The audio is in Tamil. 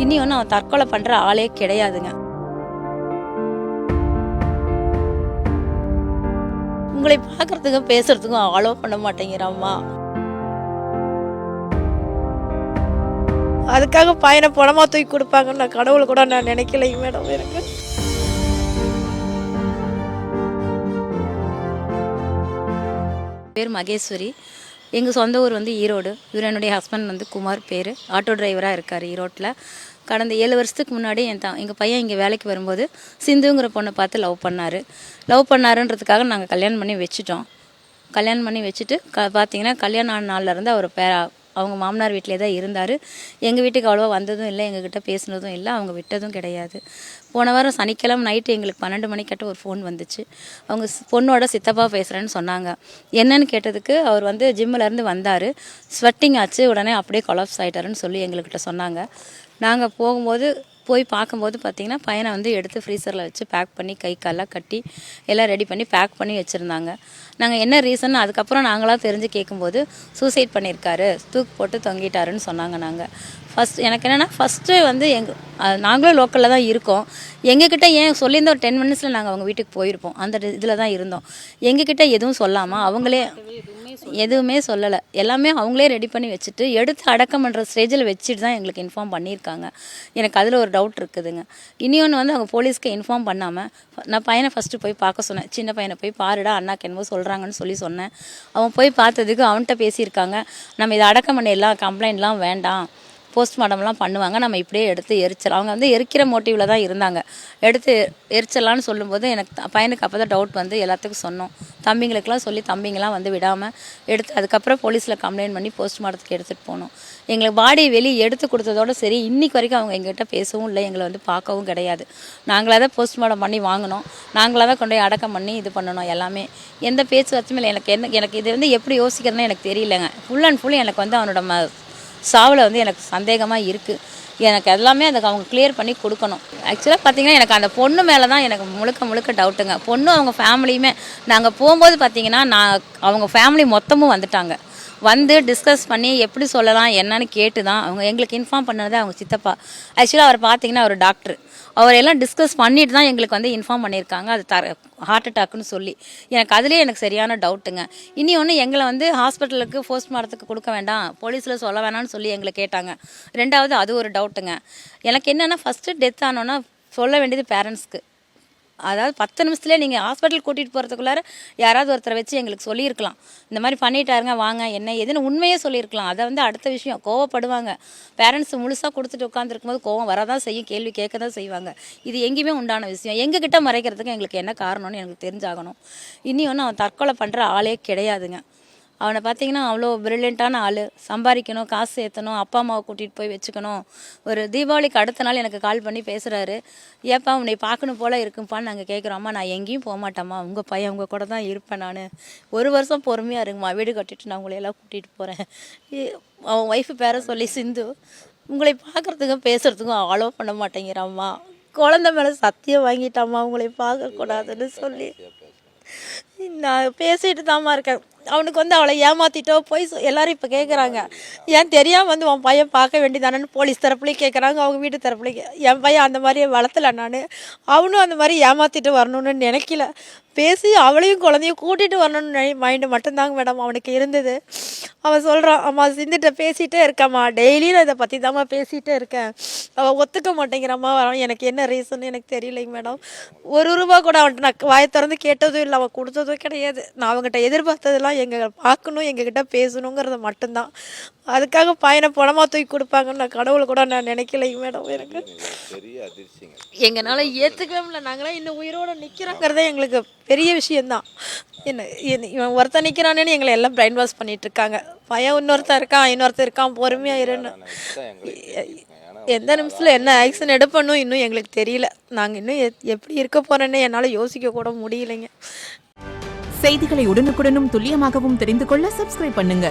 இனி ஒன்றும் அவன் தற்கொலை பண்ணுற ஆளே கிடையாதுங்க. உங்களை பார்க்கறதுக்கும் பேசுறதுக்கும் அலோ பண்ண மாட்டேங்கிறாம்மா. அதுக்காக பையனை பணமாக தூக்கி கொடுப்பாங்கன்னு நான் கடவுளை கூட நான் நினைக்கலைங்க மேடம். எனக்கு பேர் மகேஸ்வரி. எங்கள் சொந்த ஊர் வந்து ஈரோடு. இவர் என்னுடைய ஹஸ்பண்ட் வந்து குமார் பேர். ஆட்டோ டிரைவராக இருக்கார் ஈரோட்டில். கடந்த 7 வருஷத்துக்கு முன்னாடி எங்கள் பையன் இங்கே வேலைக்கு வரும்போது சிந்துங்கிற பொண்ணை பார்த்து லவ் பண்ணாருன்றதுக்காக நாங்கள் கல்யாணம் பண்ணி வச்சுட்டோம். கல்யாணம் பண்ணி வச்சுட்டு பார்த்தீங்கன்னா கல்யாணம் ஆன நாள்லேருந்து அவர் அவங்க மாமனார் வீட்டிலே தான் இருந்தார். எங்கள் வீட்டுக்கு அவ்வளோவா வந்ததும் இல்லை, எங்ககிட்ட பேசுனதும் இல்லை, அவங்க விட்டதும் கிடையாது. போன வாரம் சனிக்கிழமை நைட்டு எங்களுக்கு 12 மணிக்கிட்ட ஒரு ஃபோன் வந்துச்சு. அவங்க பொண்ணோட சித்தப்பா பேசுகிறேன்னு சொன்னாங்க. என்னன்னு கேட்டதுக்கு அவர் வந்து ஜிம்மிலேருந்து வந்தார், ஸ்வெட்டிங் ஆச்சு, உடனே அப்படியே கொலாப்ஸ் ஆகிட்டாருன்னு சொல்லி எங்கள்கிட்ட சொன்னாங்க. நாங்கள் போய் பார்க்கும்போது பார்த்திங்கன்னா பையனை வந்து எடுத்து ஃப்ரீசரில் வச்சு பேக் பண்ணி கை காலெலாம் கட்டி எல்லாம் ரெடி பண்ணி பேக் பண்ணி வச்சுருந்தாங்க. நாங்கள் என்ன ரீசன் அதுக்கப்புறம் நாங்களாக தெரிஞ்சு கேட்கும்போது சூசைட் பண்ணியிருக்காரு, தூக்கு போட்டு தொங்கிட்டாருன்னு சொன்னாங்க. எனக்கு என்னென்னா ஃபஸ்ட்டு வந்து நாங்களும் லோக்கலில் தான் இருக்கோம். எங்ககிட்ட ஏன் சொல்லியிருந்த ஒரு 10 மினிட்ஸில் நாங்கள் அவங்க வீட்டுக்கு போயிருப்போம். அந்த இதில் தான் இருந்தோம். எங்ககிட்ட எதுவும் சொல்லாமல் அவங்களே எதுவுமே சொல்லலை. எல்லாமே அவங்களே ரெடி பண்ணி வச்சுட்டு எடுத்து அடக்கம் பண்ணுற ஸ்டேஜில் வச்சுட்டு தான் எங்களுக்கு இன்ஃபார்ம் பண்ணியிருக்காங்க. எனக்கு அதில் ஒரு டவுட் இருக்குதுங்க. இன்னொன்று வந்து அவங்க போலீஸ்க்கு இன்ஃபார்ம் பண்ணாமல் நான் பையனை ஃபஸ்ட்டு போய் பார்க்க சொன்னேன். சின்ன பையனை போய் பாருடா, அண்ணாக்கு என்னமோ சொல்கிறாங்கன்னு சொன்னேன். அவன் போய் பார்த்ததுக்கு அவன்கிட்ட பேசியிருக்காங்க, நம்ம இதை அடக்கம் பண்ண எல்லாம் கம்ப்ளைண்ட்லாம் வேண்டாம், போஸ்ட்மார்ட்டம்லாம் பண்ணுவாங்க, நம்ம இப்படியே எடுத்து எரிச்சிடலாம். அவங்க வந்து எரிக்கிற மோட்டிவில் தான் இருந்தாங்க. எடுத்து எரிச்சிடலான்னு சொல்லும்போது எனக்கு பையனுக்கு அப்போ தான் டவுட் வந்து எல்லாத்துக்கும் சொன்னோம். தம்பிங்களுக்கெல்லாம் சொல்லி தம்பிங்கெல்லாம் வந்து விடாமல் எடுத்து அதுக்கப்புறம் போலீஸில் கம்ப்ளைண்ட் பண்ணி போஸ்ட்மார்ட்டத்துக்கு எடுத்துகிட்டு போனோம். எங்களுக்கு பாடி வெளியே எடுத்து கொடுத்ததோடு சரி, இன்றைக்கு வரைக்கும் அவங்க எங்கள்கிட்ட பேசவும் இல்லை, எங்களை வந்து பார்க்கவும் கிடையாது. நாங்களாக தான் போஸ்ட்மார்ட்டம் பண்ணி வாங்கினோம், நாங்களாக தான் கொண்டு போய் அடக்கம் பண்ணி இது பண்ணணும். எல்லாமே எந்த பேச்சுவார்த்தையும் இல்லை. எனக்கு இது வந்து எப்படி யோசிக்கிறதுன்னு எனக்கு தெரியலைங்க. ஃபுல் அண்ட் ஃபுல் எனக்கு வந்து அவனோட சாவில் வந்து எனக்கு சந்தேகமாக இருக்குது. எனக்கு எல்லாமே அதுக்கு அவங்க கிளியர் பண்ணி கொடுக்கணும். ஆக்சுவலாக பார்த்திங்கன்னா எனக்கு அந்த பொண்ணு மேலே தான் எனக்கு முழுக்க டவுட்டுங்க. பொண்ணு அவங்க ஃபேமிலியுமே நாங்கள் போகும்போது பார்த்திங்கன்னா அவங்க ஃபேமிலி மொத்தமும் வந்துட்டாங்க. வந்து டிஸ்கஸ் பண்ணி எப்படி சொல்லலாம் என்னன்னு கேட்டு தான் அவங்க எங்களுக்கு இன்ஃபார்ம் பண்ணது அவங்க சித்தப்பா. ஆக்சுவலாக அவர் பார்த்திங்கன்னா அவர் டாக்டர். அவர் எல்லாம் டிஸ்கஸ் பண்ணிட்டு தான் எங்களுக்கு வந்து இன்ஃபார்ம் பண்ணியிருக்காங்க அது ஹார்ட் அட்டாக்குன்னு சொல்லி. எனக்கு சரியான டவுட்டுங்க. இனி ஒன்று எங்களை வந்து ஹாஸ்பிட்டலுக்கு போஸ்ட்மார்ட்டத்துக்கு கொடுக்க வேண்டாம், போலீஸில் சொல்ல வேணாம்னு சொல்லி எங்களை கேட்டாங்க. ரெண்டாவது அது ஒரு டவுட்டுங்க. எனக்கு என்னென்னா ஃபஸ்ட்டு டெத் ஆனோன்னா சொல்ல வேண்டியது பேரண்ட்ஸ்க்கு. அதாவது 10 நிமிஷத்துலேயே நீங்கள் ஹாஸ்பிட்டல் கூட்டிகிட்டு போகிறதுக்குள்ளார யாராவது ஒருத்தரை வச்சு எங்களுக்கு சொல்லியிருக்கலாம், இந்த மாதிரி பண்ணிட்டாருங்க வாங்க என்ன எதுன்னு உண்மையே சொல்லியிருக்கலாம். அதை வந்து அடுத்த விஷயம் கோவப்படுவாங்க. பேரண்ட்ஸ் முழுசாக கொடுத்துட்டு உட்காந்துருக்கும் போது கோவம் வரதான் செய்யும், கேள்வி கேட்க தான் செய்வாங்க. இது எங்கேயுமே உண்டான விஷயம். எங்ககிட்ட மறைக்கிறதுக்கு எங்களுக்கு என்ன காரணம்னு எனக்கு தெரிஞ்சாகணும். இனி ஒன்றும் அவன் தற்கொலை பண்ணுற ஆளே கிடையாதுங்க. அவனை பார்த்திங்கன்னா அவ்வளோ ப்ரில்லியண்ட்டான ஆள். சம்பாதிக்கணும், காசு சேர்த்தணும், அப்பா அம்மாவை கூட்டிகிட்டு போய் வச்சுக்கணும். ஒரு தீபாவளிக்கு அடுத்த நாள் எனக்கு கால் பண்ணி பேசுகிறாரு, ஏப்பா உன்னை பார்க்கணும் போல் இருக்குப்பான்னு நாங்கள் கேட்குறோம். அம்மா நான் எங்கேயும் போக மாட்டேம்மா, உங்கள் பையன் உங்கள் கூட தான் இருப்பேன், நான் 1 வருஷம் பொறுமையாக இருக்குமா, வீடு கட்டிட்டு நான் உங்களையெல்லாம் கூட்டிகிட்டு போகிறேன். அவன் ஒய்ஃபு பேரை சொல்லி சிந்து, உங்களை பார்க்குறதுக்கும் பேசுகிறதுக்கும் அலோ பண்ண மாட்டேங்கிறாம்மா, குழந்த மேலே சத்தியம் வாங்கிட்டாம்மா உங்களை பார்க்கக்கூடாதுன்னு சொல்லி. நான் பேசிட்டு தாம்மா இருக்கேன். அவனுக்கு வந்து அவளை ஏமாற்றிட்டோ போய் எல்லோரும் இப்போ கேட்குறாங்க, ஏன் தெரியாமல் வந்து உன் பையன் பார்க்க வேண்டியதானு போலீஸ் தரப்புலேயும் கேட்குறாங்க, அவங்க வீட்டு தரப்புலேயும். என் பையன் அந்த மாதிரியே வளர்த்தலை நான், அவனும் அந்த மாதிரி ஏமாற்றிட்டு வரணும்னு நினைக்கல. பேசி அவளையும் குழந்தையும் கூட்டிகிட்டு வரணும்னு மைண்டு மட்டும்தாங்க மேடம் அவனுக்கு இருந்தது. அவன் சொல்கிறான், அம்மா சிந்துட்ட பேசிகிட்டே இருக்கம்மா, டெய்லியும் நான் இதை பற்றி தாம்மா பேசிகிட்டே இருக்கேன், அவள் ஒத்துக்க மாட்டேங்கிறம்மா வரான், எனக்கு என்ன ரீசன் எனக்கு தெரியலைங்க மேடம். 1 ரூபா கூட அவன்கிட்ட நான் வாயை திறந்து கேட்டதும் இல்லை, அவன் கொடுத்ததும் கிடையாது. நான் அவங்ககிட்ட எதிர்பார்த்ததெல்லாம் எங்களை பார்க்கணும், எங்ககிட்ட பேசணுங்கிறது மட்டும்தான். அதுக்காக பையனை பணமாக தூக்கி கொடுப்பாங்கன்னு நான் கடவுளை கூட நான் நினைக்கலைங்க மேடம். எனக்கு எங்களால் ஏற்றுக்கவே இல்லை. நாங்களாம் இன்னும் உயிரோடு நிற்கிறோங்கிறதே எங்களுக்கு பெரிய விஷயந்தான். இவன் ஒருத்தன் நிற்கிறானேன்னு எங்களை எல்லாம் பிரைன் வாஷ் பண்ணிட்டு இருக்காங்க. பையன் இன்னொருத்தன் இருக்கான் பொறுமையாக இருன்னு. எந்த நிமிஷத்தில் என்ன ஆக்ஷன் எடுப்பணும் இன்னும் எங்களுக்கு தெரியல. நாங்கள் இன்னும் எப்படி இருக்க போகிறேன்னு என்னால் யோசிக்க கூட முடியலைங்க. செய்திகளை உடனுக்குடனும் துல்லியமாகவும் தெரிந்து கொள்ள சப்ஸ்கிரைப் பண்ணுங்க.